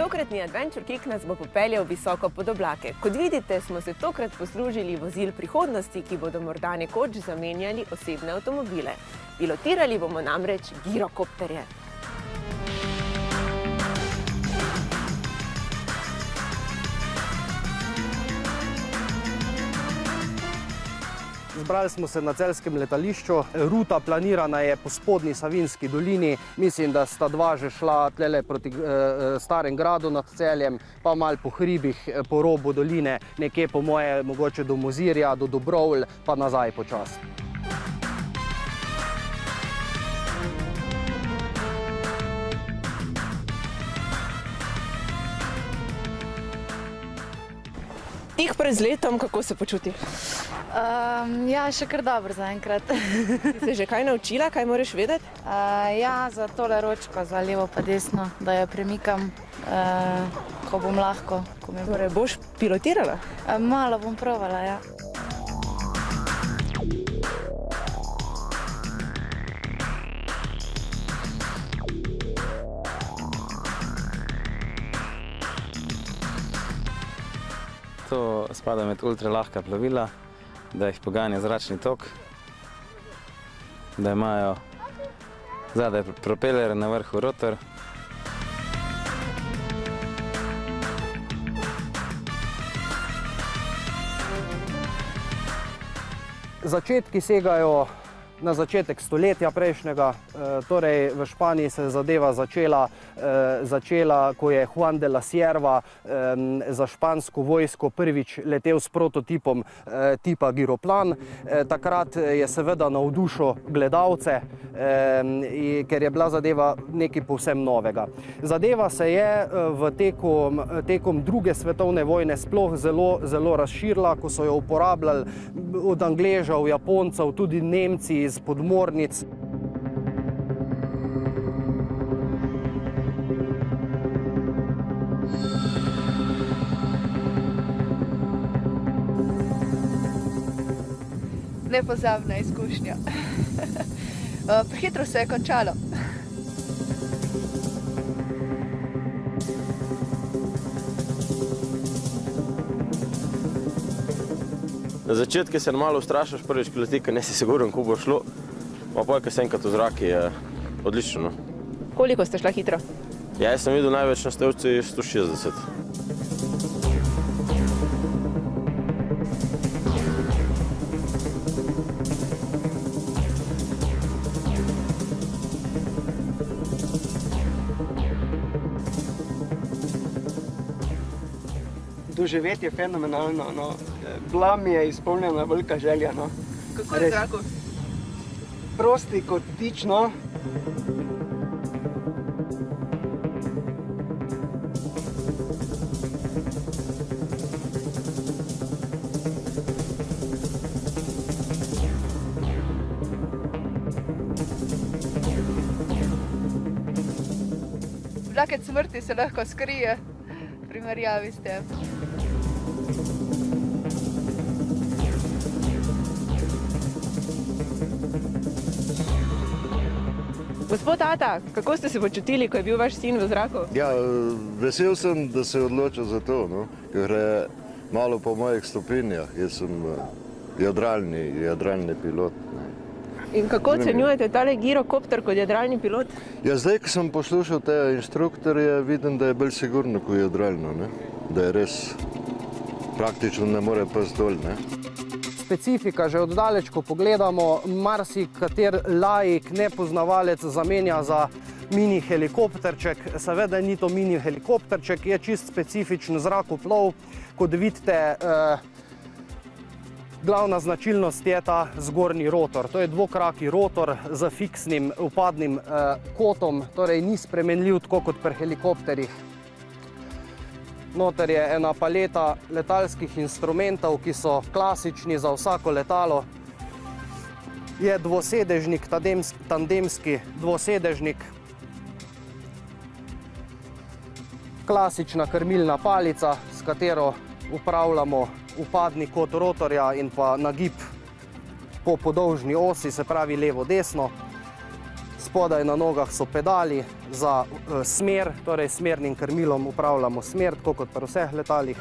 Tokratni Adventure Kick nas bo popeljal visoko pod oblake. Kot vidite, smo se tokrat poslužili vozil prihodnosti, ki bodo morda nekoč zamenjali osebne avtomobile. Pilotirali bomo namreč girokopterje. Zbrali smo se na celjskem letališču. Ruta planirana je po spodnji Savinjski dolini. Mislim, da sta dva že šla tlele proti Starem gradu nad Celjem, pa malo po hribih, po robu doline, nekje po moje mogoče do Mozirja, do Dobrovelj, pa nazaj počasi. Tik pred zletom, kako se počuti? Ja, še kar dobro zaenkrat. Si se že kaj naučila, kaj moraš vedeti? Ja, za tole ročko, za levo pa desno, da jo premikam, ko bom lahko. Torej, boš pilotirala? Malo bom provala, ja. To spada med ultralahka plovila, da jih poganja zračni tok, da imajo zadaj propeler, na vrhu rotor. Začetki segajo na začetek stoletja prejšnjega, torej v Španiji se je zadeva začela, ko je Juan de la Sierva za špansko vojsko prvič letel s prototipom tipa giroplan. Takrat je seveda navdušil gledalce, ker je bila zadeva nekaj povsem novega. Zadeva se je tekom druge svetovne vojne sploh zelo razširila, ko so jo uporabljali od Angležev, Japoncev, tudi Nemci iz podmornic. Nepozabna izkušnja. Prehitro se je končalo. Na začetku se malo ustrašiš, prvič piloti, ker nisi siguren, ko bo šlo. Pa pol, ko se enkrat v zrak, je odlično. Koliko ste šla hitro? Ja, jaz sem videl največ na stevci 160. Doživeti je fenomenalno, no. Bila mi je izpolnjena velika želja, no. Kako je v zraku? Prosti kot ptič, no. Vlakec smrti se lahko skrije v primerjavi s tem. Gospod Ata, kako ste se počutili, ko je bil vaš sin v zraku? Ja, vesel sem, da se je odločil za to, no? Ker je malo po mojih stopinjah. Jaz sem jadralni pilot. In kako ocenjujete tale girokopter kot jadralni pilot? Ja, zdaj, ko sem poslušal te inštruktorje, vidim, da je bolj sigurno kot jadralno, ne? Da je res praktično ne more pes dol, ne? Specifika že oddaleč, ko pogledamo, marsikater laik, nepoznavalec zamenja za mini helikopterček. Seveda ni to mini helikopterček, je čist specifičen zrakoplov. Kot vidite, glavna značilnost je ta zgornji rotor. To je dvokraki rotor z fiksnim upadnim kotom, torej ni spremenljiv tako kot pri helikopterjih. Noter je ena paleta letalskih instrumentov, ki so klasični za vsako letalo. Je dvosedežnik, tandemski dvosedežnik. Klasična krmilna palica, s katero upravljamo upadni kot rotorja in pa nagib po podolžni osi, se pravi levo-desno. spodaj na nogah so pedali za smer, torej smernim krmilom upravljamo smer, tako kot pri vseh letalih.